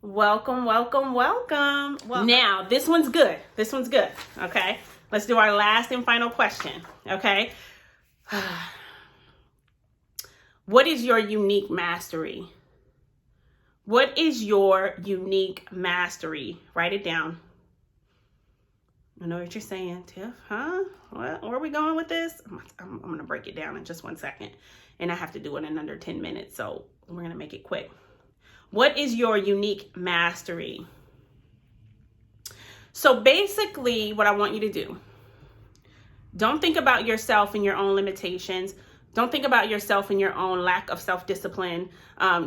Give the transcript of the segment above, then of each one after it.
Welcome, welcome, welcome. Now, this one's good. This one's good. Okay. Let's do our last and final question. Okay. What is your unique mastery? What is your unique mastery? Write it down. I know what you're saying, Tiff, huh? Where are we going with this? I'm going to break it down in just 1 second. And I have to do it in under 10 minutes. So we're going to make it quick. What is your unique mastery? So basically what I want you to do, don't think about yourself and your own limitations. Don't think about yourself and your own lack of self-discipline,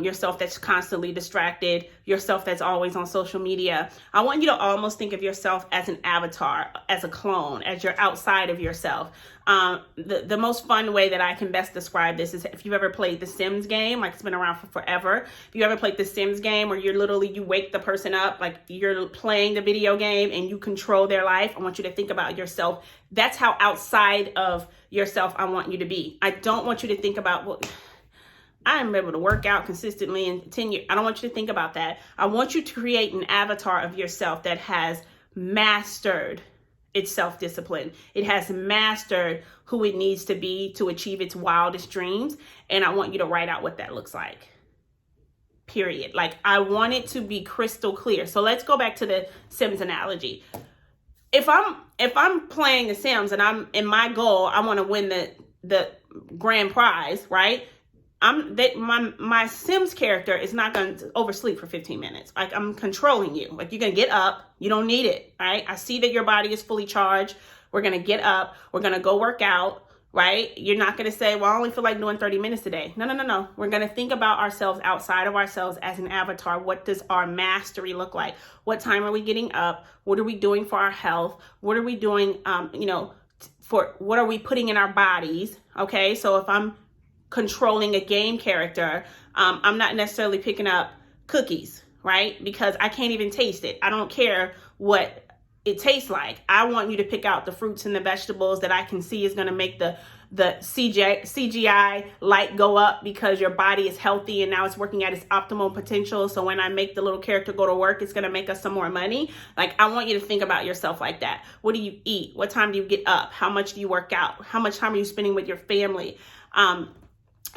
yourself that's constantly distracted, yourself that's always on social media. I want you to almost think of yourself as an avatar, as a clone, as you're outside of yourself. The most fun way that I can best describe this is if you've ever played the Sims game, like it's been around for forever. If you ever played the Sims game where you wake the person up, like you're playing the video game and you control their life, I want you to think about yourself. That's how outside of yourself I want you to be. I don't want you to think about, well, I'm able to work out consistently in 10 years. I don't want you to think about that. I want you to create an avatar of yourself that has mastered its self-discipline. It has mastered who it needs to be to achieve its wildest dreams. And I want you to write out what that looks like. Period. Like, I want it to be crystal clear. So let's go back to the Sims analogy. If I'm playing the Sims and I'm in my goal, I want to win the grand prize, right? My Sims character is not going to oversleep for 15 minutes. Like, I'm controlling you. Like, you're going to get up. You don't need it, right? I see that your body is fully charged. We're going to get up. We're going to go work out, right? You're not going to say, well, I only feel like doing 30 minutes today. No. We're going to think about ourselves outside of ourselves as an avatar. What does our mastery look like? What time are we getting up? What are we doing for our health? What are we doing, for what are we putting in our bodies? Okay, so if I'm controlling a game character, I'm not necessarily picking up cookies, right? Because I can't even taste it. I don't care what it tastes like. I want you to pick out the fruits and the vegetables that I can see is going to make the CGI light go up because your body is healthy and now it's working at its optimal potential. So when I make the little character go to work, it's going to make us some more money. Like, I want you to think about yourself like that. What do you eat? What time do you get up? How much do you work out? How much time are you spending with your family?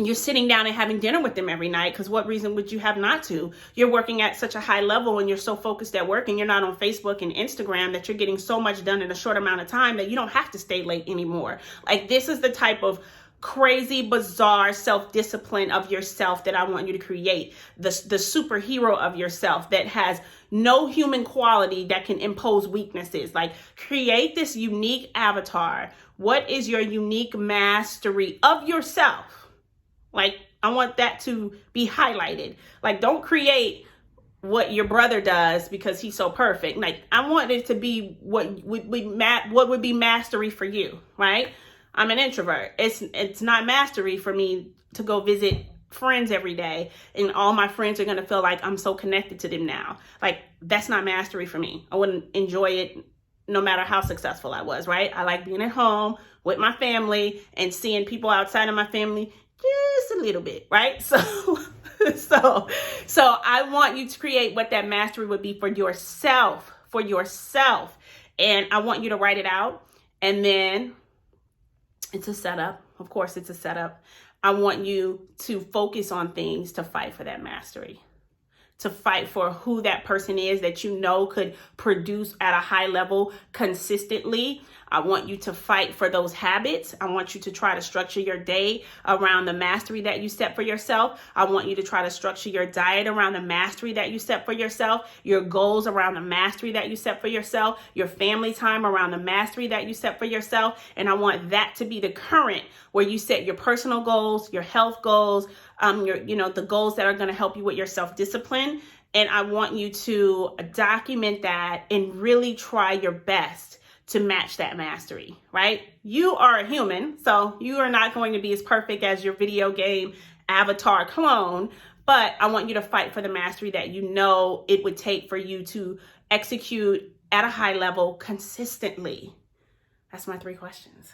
You're sitting down and having dinner with them every night, because what reason would you have not to? You're working at such a high level and you're so focused at work and you're not on Facebook and Instagram that you're getting so much done in a short amount of time that you don't have to stay late anymore. Like, this is the type of crazy, bizarre self-discipline of yourself that I want you to create. The superhero of yourself that has no human quality that can impose weaknesses. Like, create this unique avatar. What is your unique mastery of yourself? Like, I want that to be highlighted. Like, don't create what your brother does because he's so perfect. Like, I want it to be what would be mastery for you, right? I'm an introvert. It's not mastery for me to go visit friends every day and all my friends are going to feel like I'm so connected to them now. Like, that's not mastery for me. I wouldn't enjoy it no matter how successful I was, right? I like being at home with my family and seeing people outside of my family just a little bit, right? So I want you to create what that mastery would be for yourself. And I want you to write it out. And then it's a setup. Of course, it's a setup. I want you to focus on things to fight for that mastery, to fight for who that person is that you know could produce at a high level consistently. I want you to fight for those habits. I want you to try to structure your day around the mastery that you set for yourself. I want you to try to structure your diet around the mastery that you set for yourself, your goals around the mastery that you set for yourself, your family time around the mastery that you set for yourself. And I want that to be the current where you set your personal goals, your health goals, the goals that are going to help you with your self-discipline. And I want you to document that and really try your best to match that mastery, right? You are a human, so you are not going to be as perfect as your video game avatar clone, but I want you to fight for the mastery that you know it would take for you to execute at a high level consistently. That's my 3 questions.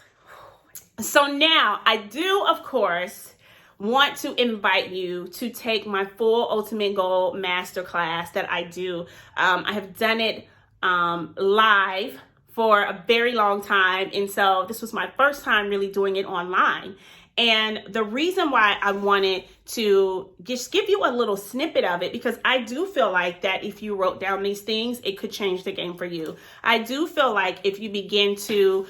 So now I do, of course, want to invite you to take my full Ultimate Goal Masterclass that I do. I have done it live for a very long time, and so this was my first time really doing it online. And the reason why I wanted to just give you a little snippet of it, because I do feel like that if you wrote down these things, it could change the game for you. I do feel like if you begin to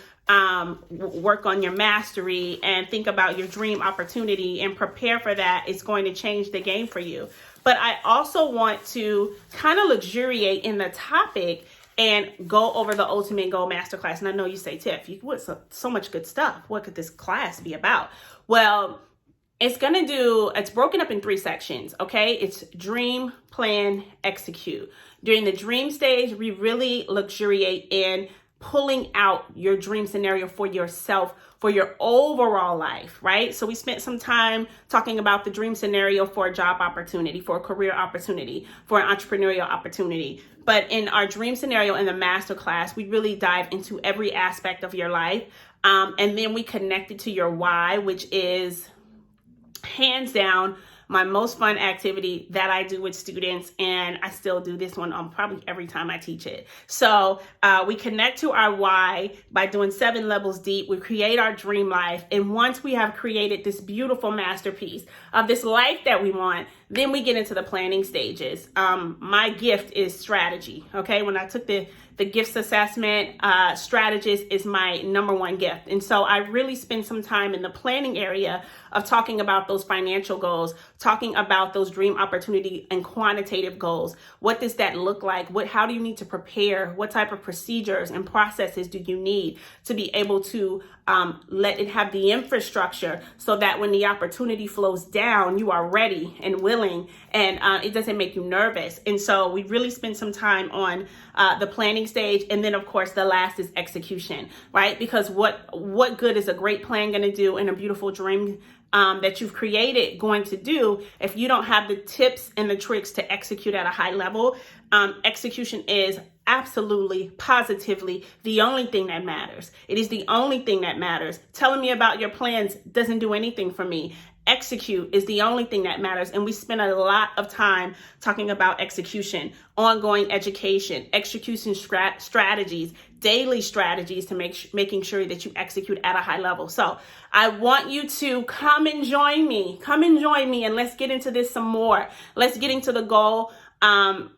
work on your mastery and think about your dream opportunity and prepare for that, it's going to change the game for you. But I also want to kind of luxuriate in the topic and go over the Ultimate Goal Masterclass. And I know you say, Tiff, so much good stuff. What could this class be about? Well, it's broken up in 3 sections, okay? It's dream, plan, execute. During the dream stage, we really luxuriate in pulling out your dream scenario for yourself, for your overall life, right? So we spent some time talking about the dream scenario for a job opportunity, for a career opportunity, for an entrepreneurial opportunity. But in our dream scenario in the masterclass, we really dive into every aspect of your life. And then we connect it to your why, which is hands down my most fun activity that I do with students, and I still do this one on probably every time I teach it. So we connect to our why by doing 7 levels deep. We create our dream life, and once we have created this beautiful masterpiece of this life that we want, then we get into the planning stages. My gift is strategy, okay? When I took the gifts assessment, strategist is my #1 gift. And so I really spend some time in the planning area of talking about those financial goals, talking about those dream opportunity and quantitative goals. What does that look like? How do you need to prepare? What type of procedures and processes do you need to be able to let it have the infrastructure so that when the opportunity flows down, you are ready and willing, and it doesn't make you nervous. And so we really spend some time on the planning stage. And then of course, the last is execution, right? Because what good is a great plan going to do and a beautiful dream that you've created going to do if you don't have the tips and the tricks to execute at a high level? Execution is absolutely, positively the only thing that matters. It is the only thing that matters. Telling me about your plans doesn't do anything for me. Execute is the only thing that matters. And we spend a lot of time talking about execution, ongoing education, execution strategies, daily strategies to making sure that you execute at a high level. So I want you to come and join me. Come and join me, and let's get into this some more. Let's get into the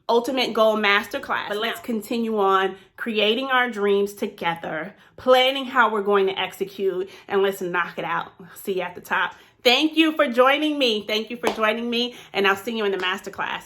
Ultimate Goal Masterclass. But let's continue on creating our dreams together, planning how we're going to execute, and let's knock it out. See you at the top. Thank you for joining me. And I'll see you in the masterclass.